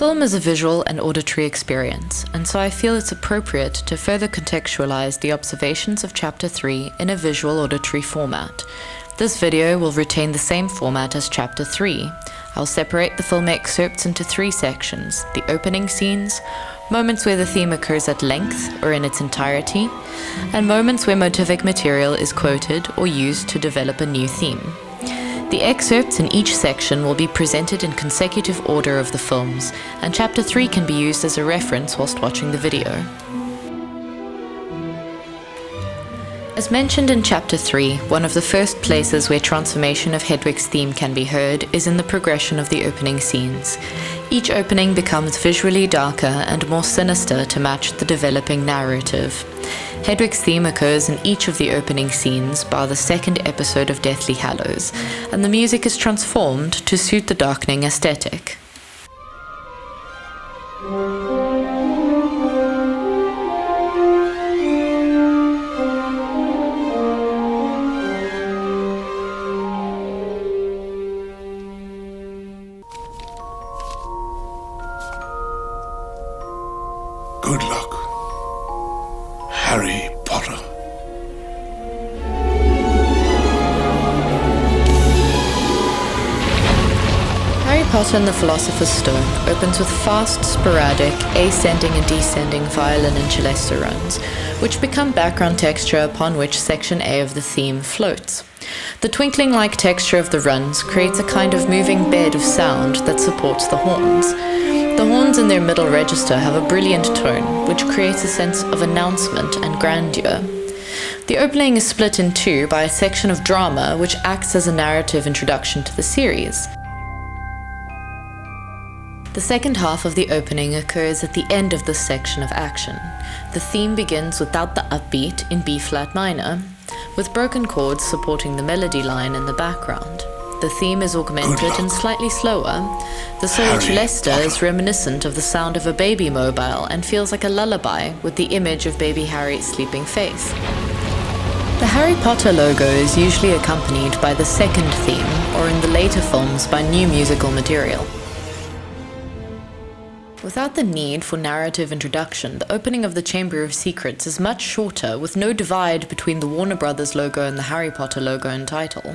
film is a visual and auditory experience, and so I feel it's appropriate to further contextualize the observations of Chapter 3 in a visual auditory format. This video will retain the same format as Chapter 3. I'll separate the film excerpts into 3 sections: the opening scenes, moments where the theme occurs at length or in its entirety, and moments where motivic material is quoted or used to develop a new theme. The excerpts in each section will be presented in consecutive order of the films, and Chapter 3 can be used as a reference whilst watching the video. As mentioned in Chapter 3, one of the first places where transformation of Hedwig's theme can be heard is in the progression of the opening scenes. Each opening becomes visually darker and more sinister to match the developing narrative. Hedwig's theme occurs in each of the opening scenes bar the second episode of Deathly Hallows, and the music is transformed to suit the darkening aesthetic. Good luck, Harry Potter. Harry Potter and the Philosopher's Stone opens with fast, sporadic, ascending and descending violin and celesta runs, which become background texture upon which Section A of the theme floats. The twinkling-like texture of the runs creates a kind of moving bed of sound that supports the horns. The horns in their middle register have a brilliant tone, which creates a sense of announcement and grandeur. The opening is split in 2 by a section of drama which acts as a narrative introduction to the series. The second half of the opening occurs at the end of this section of action. The theme begins without the upbeat in B-flat minor, with broken chords supporting the melody line in the background. The theme is augmented and slightly slower. The solo celesta is reminiscent of the sound of a baby mobile and feels like a lullaby with the image of baby Harry's sleeping face. The Harry Potter logo is usually accompanied by the second theme, or in the later films by new musical material. Without the need for narrative introduction, the opening of the Chamber of Secrets is much shorter, with no divide between the Warner Brothers logo and the Harry Potter logo and title.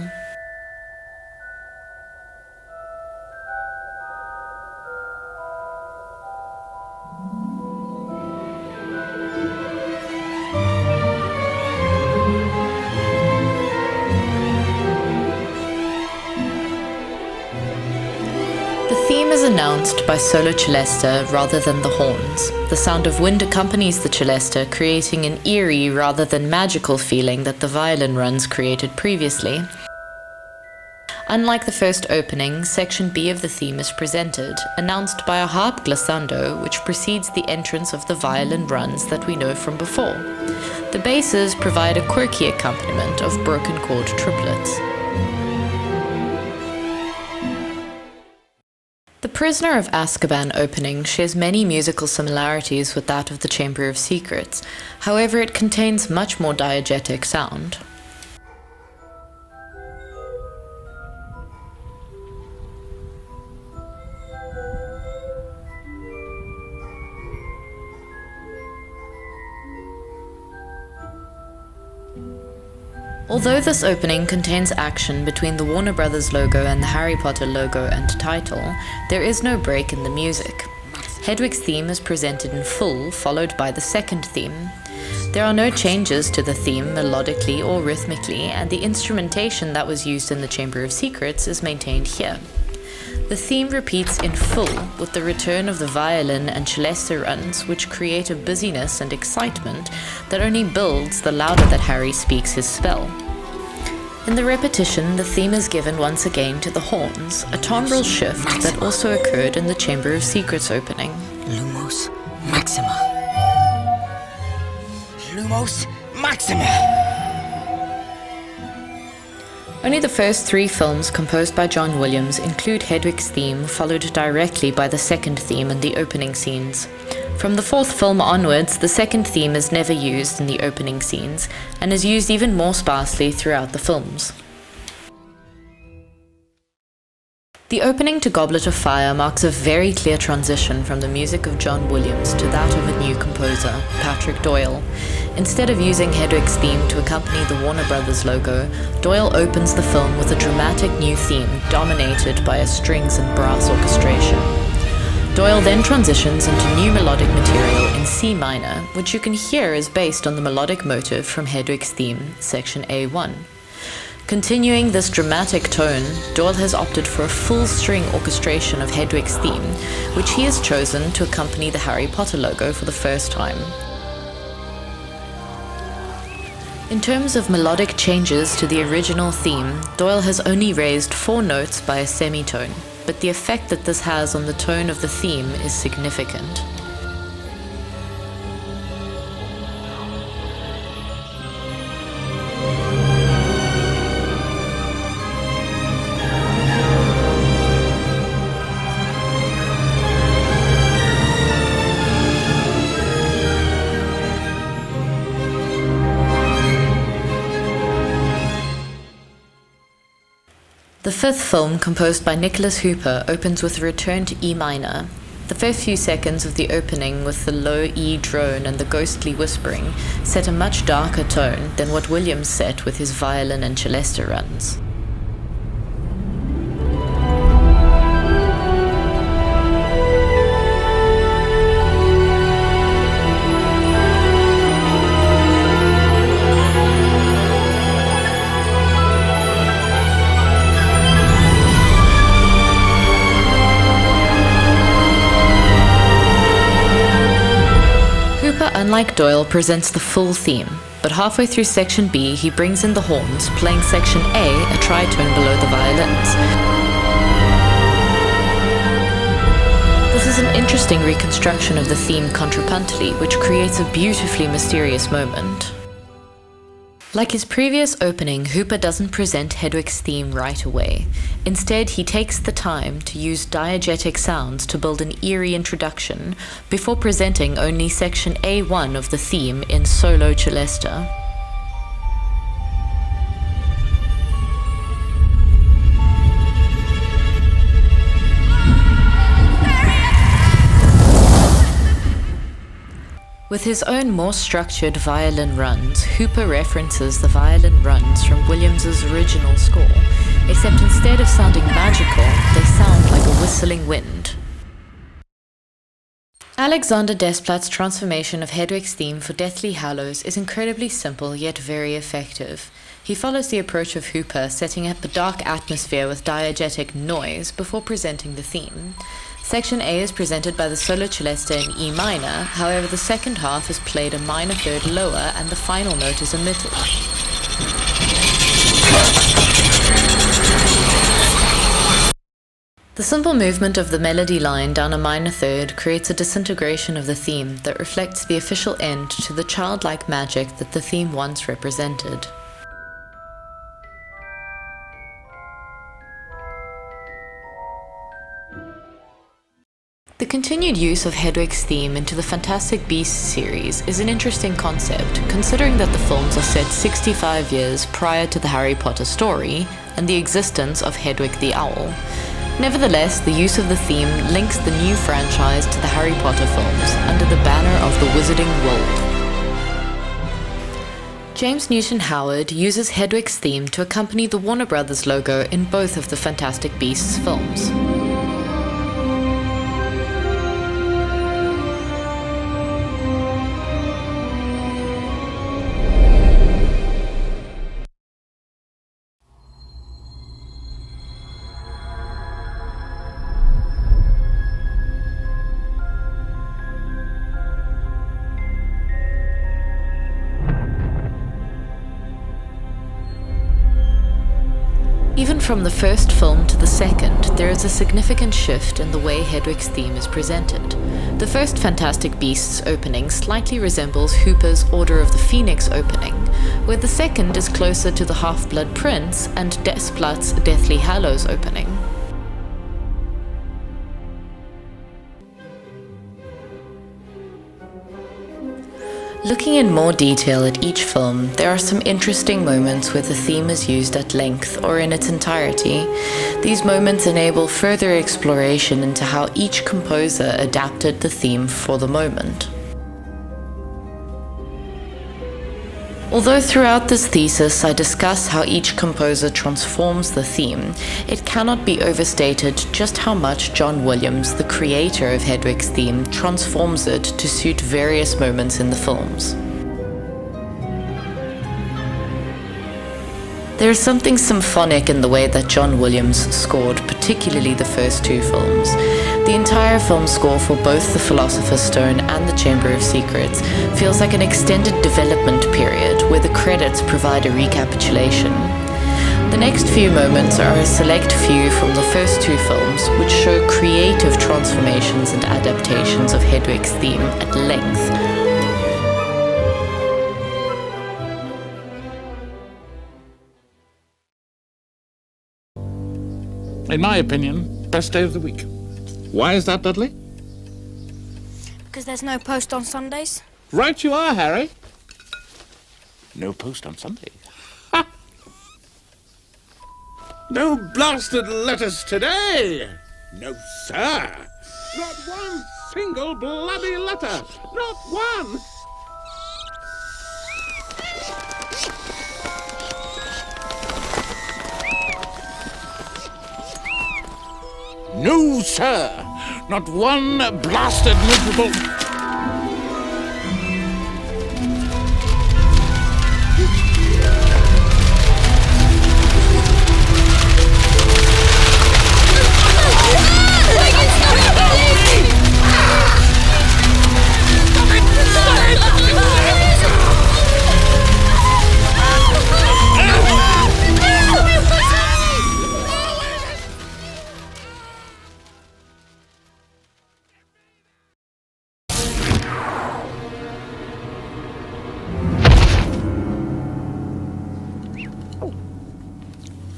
The theme is announced by solo celesta rather than the horns. The sound of wind accompanies the celesta, creating an eerie rather than magical feeling that the violin runs created previously. Unlike the first opening, Section B of the theme is presented, announced by a harp glissando which precedes the entrance of the violin runs that we know from before. The basses provide a quirky accompaniment of broken chord triplets. The Prisoner of Azkaban opening shares many musical similarities with that of the Chamber of Secrets, however it contains much more diegetic sound. Although this opening contains action between the Warner Brothers logo and the Harry Potter logo and title, there is no break in the music. Hedwig's theme is presented in full, followed by the second theme. There are no changes to the theme melodically or rhythmically, and the instrumentation that was used in the Chamber of Secrets is maintained here. The theme repeats in full, with the return of the violin and celesta runs, which create a busyness and excitement that only builds the louder that Harry speaks his spell. In the repetition, the theme is given once again to the horns, a timbral shift that also occurred in the Chamber of Secrets opening. Lumos Maxima. Lumos Maxima. Only the first 3 films composed by John Williams include Hedwig's theme, followed directly by the second theme in the opening scenes. From the 4th film onwards, the second theme is never used in the opening scenes, and is used even more sparsely throughout the films. The opening to Goblet of Fire marks a very clear transition from the music of John Williams to that of a new composer, Patrick Doyle. Instead of using Hedwig's theme to accompany the Warner Brothers logo, Doyle opens the film with a dramatic new theme dominated by a strings and brass orchestration. Doyle then transitions into new melodic material in C minor, which you can hear is based on the melodic motive from Hedwig's theme, section A1. Continuing this dramatic tone, Doyle has opted for a full-string orchestration of Hedwig's theme, which he has chosen to accompany the Harry Potter logo for the first time. In terms of melodic changes to the original theme, Doyle has only raised 4 notes by a semitone, but the effect that this has on the tone of the theme is significant. The fifth film, composed by Nicholas Hooper, opens with a return to E minor. The first few seconds of the opening with the low E drone and the ghostly whispering set a much darker tone than what Williams set with his violin and celesta runs. Unlike Doyle, presents the full theme, but halfway through section B he brings in the horns, playing section A a tritone below the violins. This is an interesting reconstruction of the theme contrapuntally, which creates a beautifully mysterious moment. Like his previous opening, Hooper doesn't present Hedwig's theme right away. Instead, he takes the time to use diegetic sounds to build an eerie introduction before presenting only section A1 of the theme in solo celesta. With his own more structured violin runs, Hooper references the violin runs from Williams's original score, except instead of sounding magical, they sound like a whistling wind. Alexander Desplat's transformation of Hedwig's theme for Deathly Hallows is incredibly simple yet very effective. He follows the approach of Hooper, setting up a dark atmosphere with diegetic noise before presenting the theme. Section A is presented by the solo celesta in E minor, however the second half is played a minor third lower and the final note is omitted. The simple movement of the melody line down a minor third creates a disintegration of the theme that reflects the official end to the childlike magic that the theme once represented. The continued use of Hedwig's theme into the Fantastic Beasts series is an interesting concept, considering that the films are set 65 years prior to the Harry Potter story and the existence of Hedwig the Owl. Nevertheless, the use of the theme links the new franchise to the Harry Potter films under the banner of the Wizarding World. James Newton Howard uses Hedwig's theme to accompany the Warner Brothers logo in both of the Fantastic Beasts films. Even from the first film to the second, there is a significant shift in the way Hedwig's theme is presented. The first Fantastic Beasts opening slightly resembles Hooper's Order of the Phoenix opening, where the second is closer to the Half-Blood Prince and Desplat's Deathly Hallows opening. Looking in more detail at each film, there are some interesting moments where the theme is used at length or in its entirety. These moments enable further exploration into how each composer adapted the theme for the moment. Although throughout this thesis I discuss how each composer transforms the theme, it cannot be overstated just how much John Williams, the creator of Hedwig's theme, transforms it to suit various moments in the films. There is something symphonic in the way that John Williams scored, particularly the first two films. The entire film score for both The Philosopher's Stone and The Chamber of Secrets feels like an extended development period where the credits provide a recapitulation. The next few moments are a select few from the first two films, which show creative transformations and adaptations of Hedwig's theme at length. In my opinion, best day of the week. Why is that, Dudley? Because there's no post on Sundays. Right you are, Harry. No post on Sunday. Ha! No blasted letters today! No, sir! Not one single bloody letter! Not one! No, sir! Not one blasted miserable...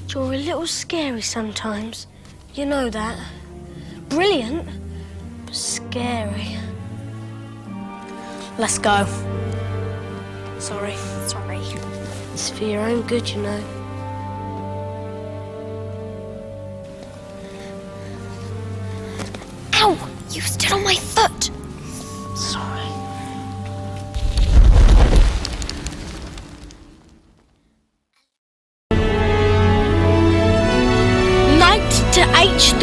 You're a little scary sometimes. You know that. Brilliant, but scary. Let's go. Sorry. It's for your own good, you know. Ow! You stood on my foot! Sorry. To H3.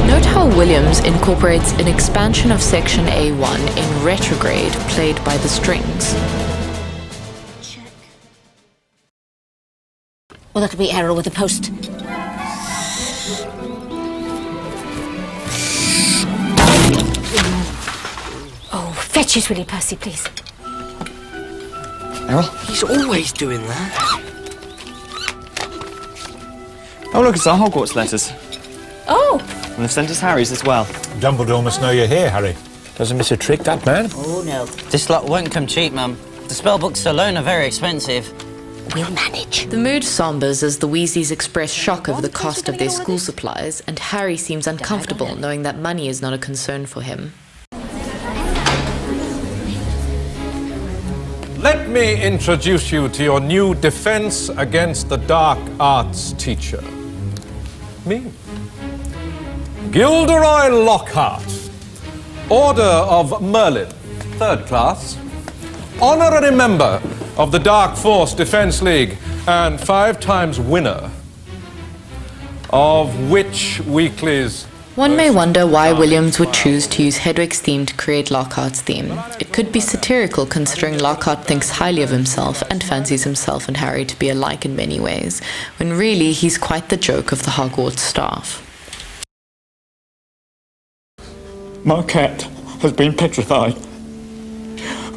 Note how Williams incorporates an expansion of section A1 in retrograde played by the strings. Check. Well, that'll be error with the post. Fetch it, will you, Percy, please? Errol? He's always doing that. Oh, look, it's our Hogwarts letters. Oh! And they've sent us Harry's as well. Dumbledore must know you're here, Harry. Doesn't miss a trick, that man. Oh, no. This lot won't come cheap, Mum. The spellbooks alone are very expensive. We'll manage. The mood sombers as the Weasleys express shock over the cost of their school supplies, and Harry seems uncomfortable knowing that money is not a concern for him. Let me introduce you to your new defense against the dark arts teacher. Me. Gilderoy Lockhart, Order of Merlin, 3rd class, honorary member of the Dark Force Defense League, and 5 times winner of Witch Weekly's. One may wonder why Williams would choose to use Hedwig's theme to create Lockhart's theme. It could be satirical considering Lockhart thinks highly of himself and fancies himself and Harry to be alike in many ways, when really he's quite the joke of the Hogwarts staff. My cat has been petrified.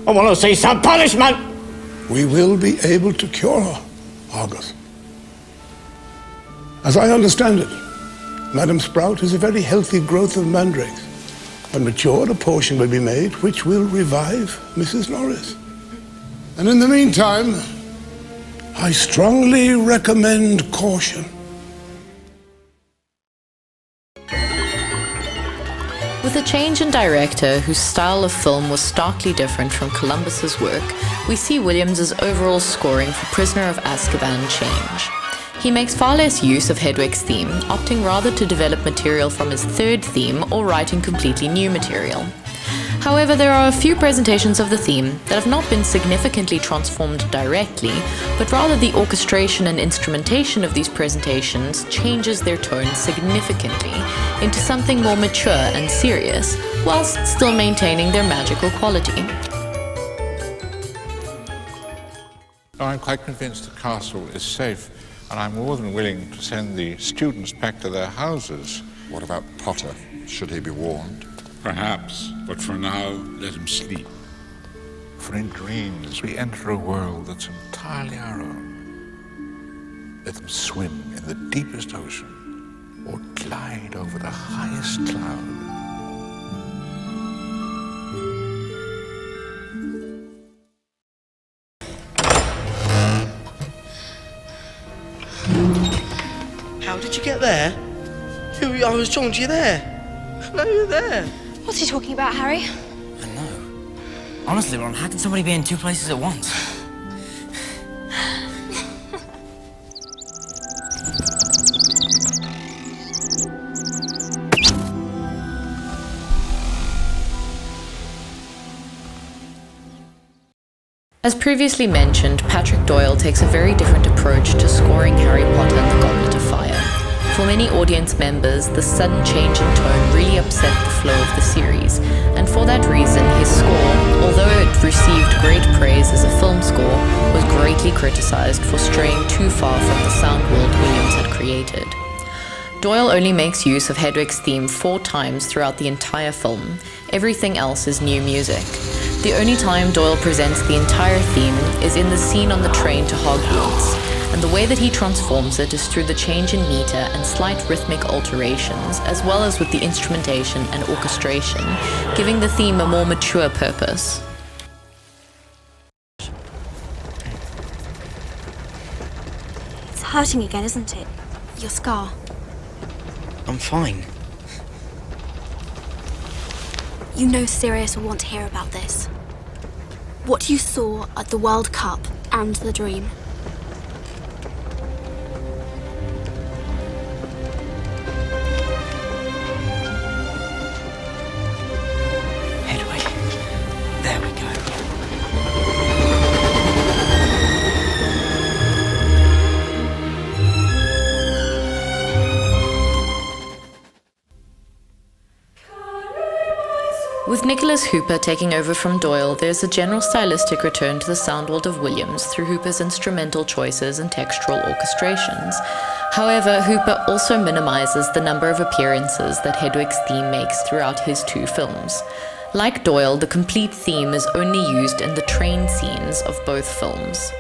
I want to see some punishment! We will be able to cure her, Argus. As I understand it, Madam Sprout is a very healthy growth of mandrakes. When matured, a potion will be made which will revive Mrs. Norris. And in the meantime, I strongly recommend caution. With a change in director whose style of film was starkly different from Columbus's work, we see Williams's overall scoring for Prisoner of Azkaban change. He makes far less use of Hedwig's theme, opting rather to develop material from his third theme or writing completely new material. However, there are a few presentations of the theme that have not been significantly transformed directly, but rather the orchestration and instrumentation of these presentations changes their tone significantly into something more mature and serious, whilst still maintaining their magical quality. I'm quite convinced the castle is safe, and I'm more than willing to send the students back to their houses. What about Potter? Should he be warned? Perhaps, but for now, let him sleep. For in dreams, we enter a world that's entirely our own. Let them swim in the deepest ocean, or glide over the highest cloud. How did you get there? I was talking to you there. No, you're there. What's he talking about, Harry? I know. Honestly, Ron, how can somebody be in two places at once? As previously mentioned, Patrick Doyle takes a very different approach to scoring Harry Potter and the Goblet of Fire. For many audience members, the sudden change in tone really upset the flow of the series, and for that reason his score, although it received great praise as a film score, was greatly criticized for straying too far from the sound world Williams had created. Doyle only makes use of Hedwig's theme 4 times throughout the entire film. Everything else is new music. The only time Doyle presents the entire theme is in the scene on the train to Hogwarts, and the way that he transforms it is through the change in meter and slight rhythmic alterations, as well as with the instrumentation and orchestration, giving the theme a more mature purpose. It's hurting again, isn't it? Your scar. I'm fine. You know Sirius will want to hear about this. What you saw at the World Cup and the dream. Hedwig. There we go. With Nicholas Hooper taking over from Doyle, there's a general stylistic return to the sound world of Williams through Hooper's instrumental choices and textural orchestrations. However, Hooper also minimizes the number of appearances that Hedwig's theme makes throughout his 2 films. Like Doyle, the complete theme is only used in the train scenes of both films.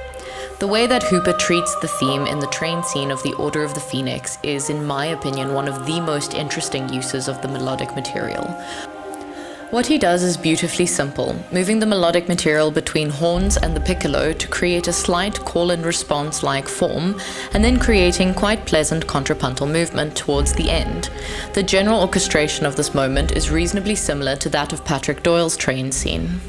The way that Hooper treats the theme in the train scene of The Order of the Phoenix is, in my opinion, one of the most interesting uses of the melodic material. What he does is beautifully simple, moving the melodic material between horns and the piccolo to create a slight call-and-response-like form, and then creating quite pleasant contrapuntal movement towards the end. The general orchestration of this moment is reasonably similar to that of Patrick Doyle's train scene.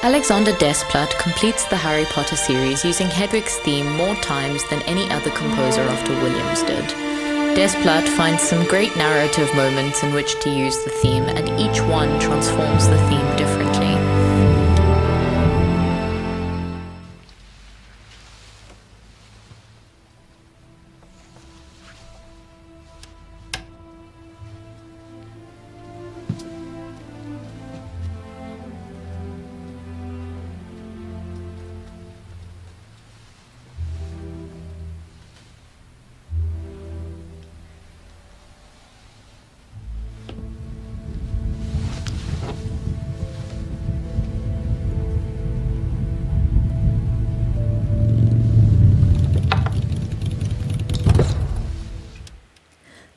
Alexander Desplat completes the Harry Potter series using Hedwig's theme more times than any other composer after Williams did. Desplat finds some great narrative moments in which to use the theme, and each one transforms the theme differently.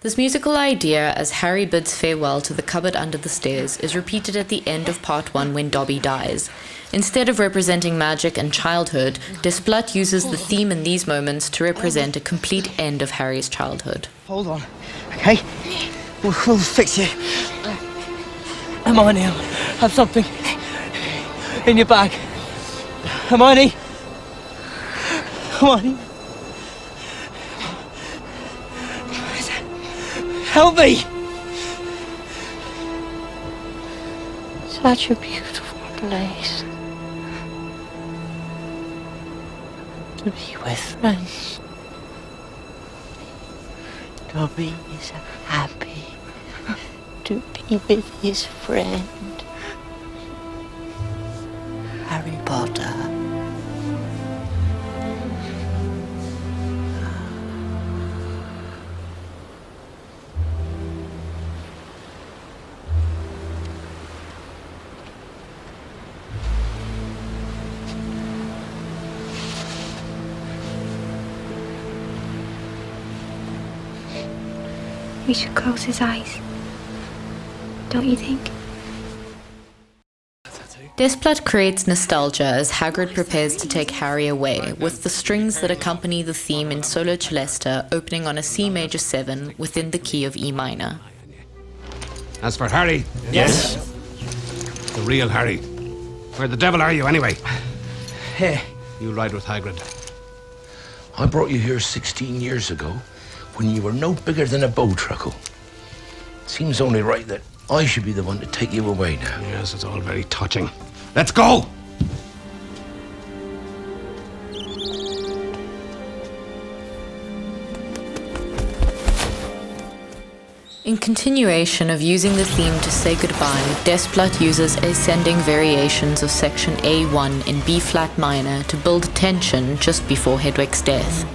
This musical idea, as Harry bids farewell to the cupboard under the stairs, is repeated at the end of part 1 when Dobby dies. Instead of representing magic and childhood, Desplat uses the theme in these moments to represent a complete end of Harry's childhood. Hold on, okay? We'll fix you. Hermione, have something in your bag. Hermione? Hermione? Help me! Such a beautiful place to be with friends. Dobby is happy to be with his friend, Harry Potter. We should close his eyes. Don't you think? Desplat creates nostalgia as Hagrid prepares to take Harry away, with the strings that accompany the theme in Solo Celesta opening on a C major 7 within the key of E minor. As for Harry... Yes? The real Harry. Where the devil are you, anyway? Here. You ride with Hagrid. I brought you here 16 years ago, when you were no bigger than a bow truckle. Seems only right that I should be the one to take you away now. Yes, it's all very touching. Let's go! In continuation of using the theme to say goodbye, Desplat uses ascending variations of section A1 in B-flat minor to build tension just before Hedwig's death.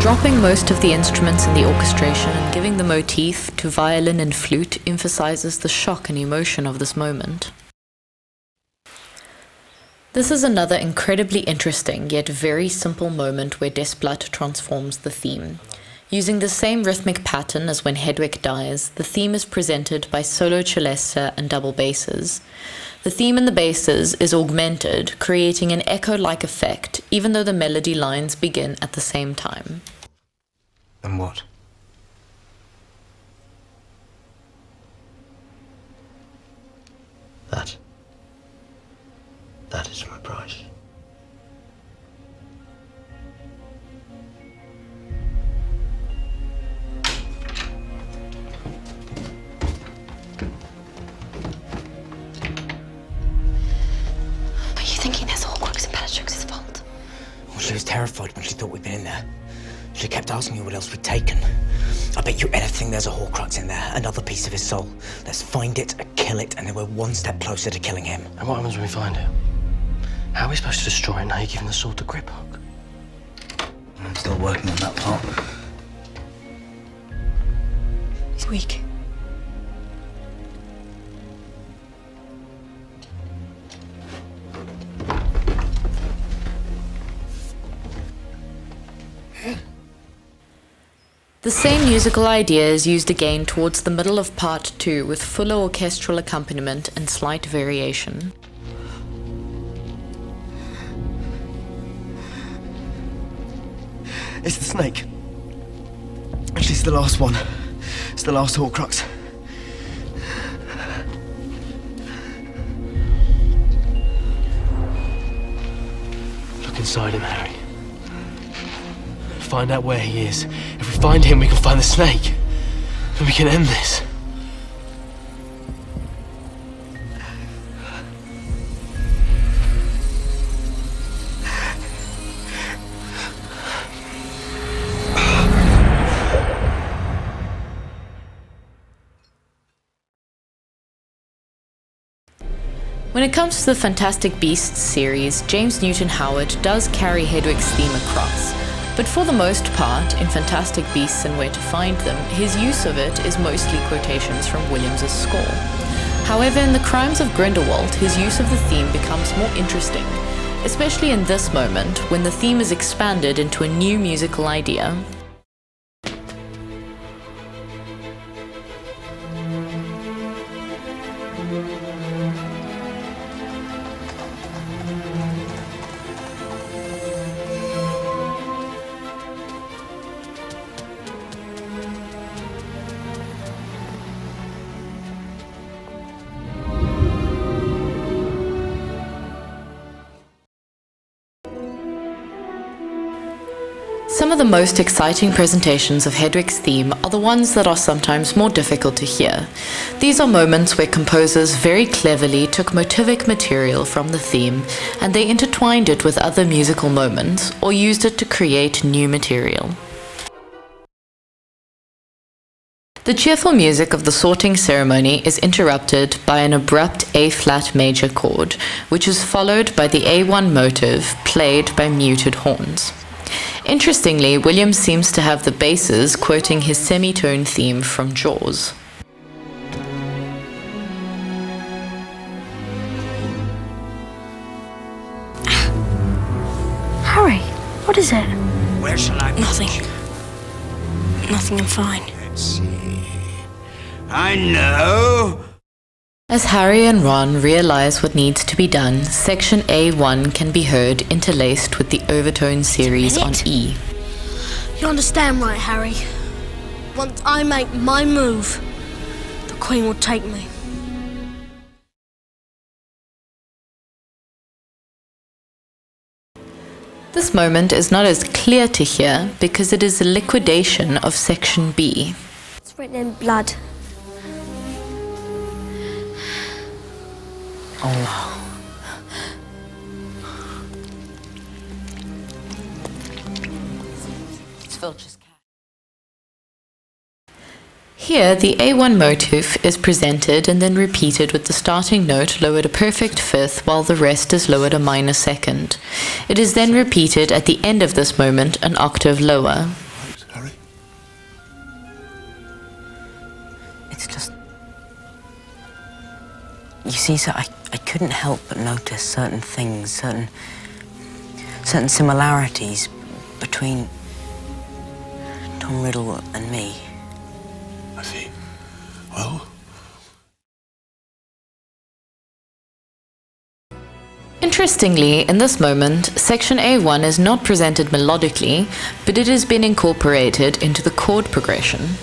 Dropping most of the instruments in the orchestration and giving the motif to violin and flute emphasizes the shock and emotion of this moment. This is another incredibly interesting yet very simple moment where Desplat transforms the theme. Using the same rhythmic pattern as when Hedwig dies, the theme is presented by solo celesta and double basses. The theme in the basses is augmented, creating an echo-like effect, even though the melody lines begin at the same time. And what? That is my price. Are you thinking there's Horcrux in Bellatrix's vault? Well, she was terrified when she thought we'd been in there. She kept asking you what else we'd taken. I bet you anything there's a Horcrux in there, another piece of his soul. Let's find it, kill it, and then we're one step closer to killing him. And what happens when we find it? How are we supposed to destroy it now you're giving the sword to Griphook? I'm still working on that part. He's weak. The same musical idea is used again towards the middle of part 2 with fuller orchestral accompaniment and slight variation. It's the snake. Actually, it's the last one. It's the last Horcrux. Look inside him, Harry. Find out where he is. If we find him, we can find the snake. And we can end this. When it comes to the Fantastic Beasts series, James Newton Howard does carry Hedwig's theme across, but for the most part, in Fantastic Beasts and Where to Find Them, his use of it is mostly quotations from Williams's score. However, in The Crimes of Grindelwald, his use of the theme becomes more interesting, especially in this moment when the theme is expanded into a new musical idea. Some of the most exciting presentations of Hedwig's theme are the ones that are sometimes more difficult to hear. These are moments where composers very cleverly took motivic material from the theme and they intertwined it with other musical moments or used it to create new material. The cheerful music of the sorting ceremony is interrupted by an abrupt A-flat major chord, which is followed by the A1 motive played by muted horns. Interestingly, Williams seems to have the basses quoting his semitone theme from Jaws. Harry, what is it? Where shall I... Nothing. Nothing, I'm fine. Let's see. I know! As Harry and Ron realize what needs to be done, section A1 can be heard interlaced with the overtone series on E. You understand, right, Harry? Once I make my move, the Queen will take me. This moment is not as clear to hear because it is a liquidation of section B. It's written in blood. Oh no. It's Filch's cat. Here, the A1 motif is presented and then repeated with the starting note lowered a perfect fifth while the rest is lowered a minor second. It is then repeated at the end of this moment an octave lower. Harry? It's just... You see, sir, I couldn't help but notice certain things, certain similarities between Tom Riddle and me. I see. Well? Interestingly, in this moment, section A1 is not presented melodically, but it has been incorporated into the chord progression.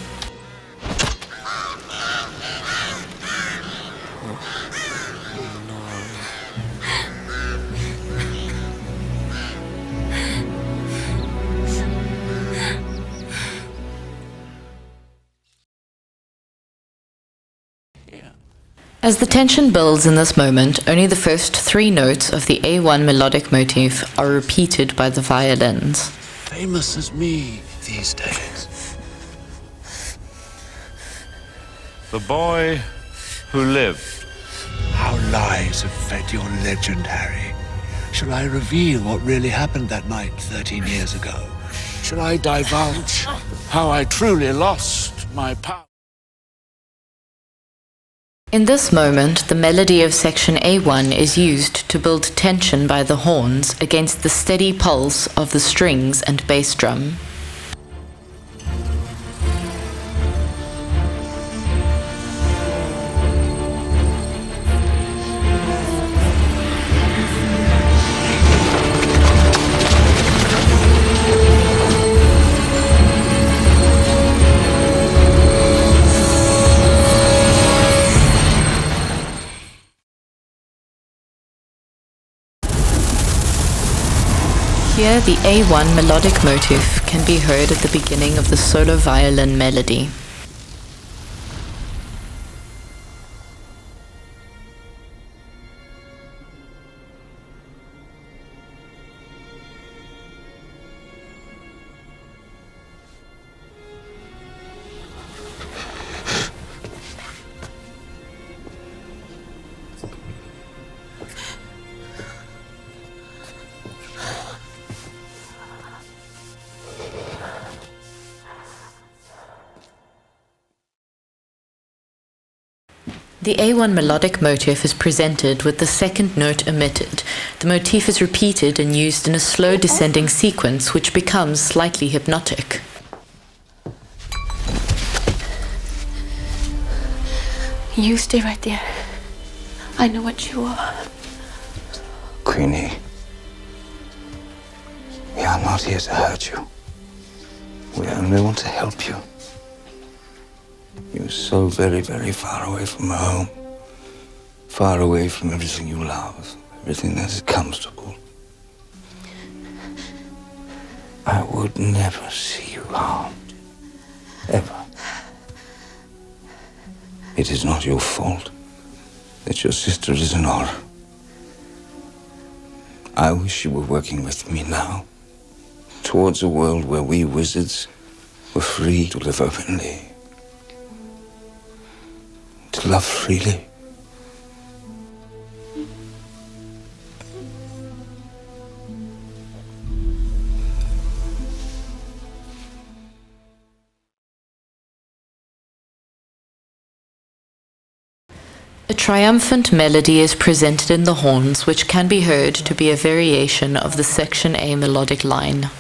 As the tension builds in this moment, only the first three notes of the A1 melodic motif are repeated by the violins. Famous as me these days. The boy who lived. How lies have fed your legend, Harry. Shall I reveal what really happened that night 13 years ago? Shall I divulge how I truly lost my power? In this moment, the melody of section A1 is used to build tension by the horns against the steady pulse of the strings and bass drum. Here, the A1 melodic motif can be heard at the beginning of the solo violin melody. The A1 melodic motif is presented with the second note omitted. The motif is repeated and used in a slow descending sequence which becomes slightly hypnotic. You stay right there. I know what you are. Queenie, we are not here to hurt you. We only want to help you. You're so very, very far away from home. Far away from everything you love, everything that is comfortable. I would never see you harmed. Ever. It is not your fault that your sister is an horror. I wish you were working with me now, towards a world where we wizards were free to live openly, to love freely. A triumphant melody is presented in the horns, which can be heard to be a variation of the section A melodic line.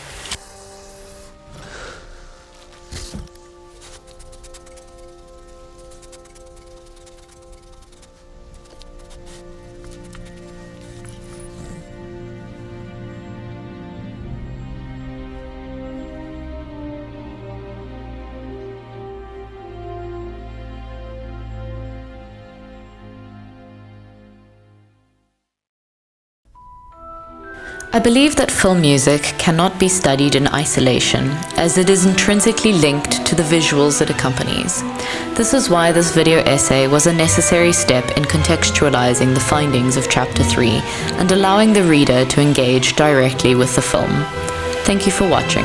I believe that film music cannot be studied in isolation, as it is intrinsically linked to the visuals it accompanies. This is why this video essay was a necessary step in contextualizing the findings of Chapter 3 and allowing the reader to engage directly with the film. Thank you for watching.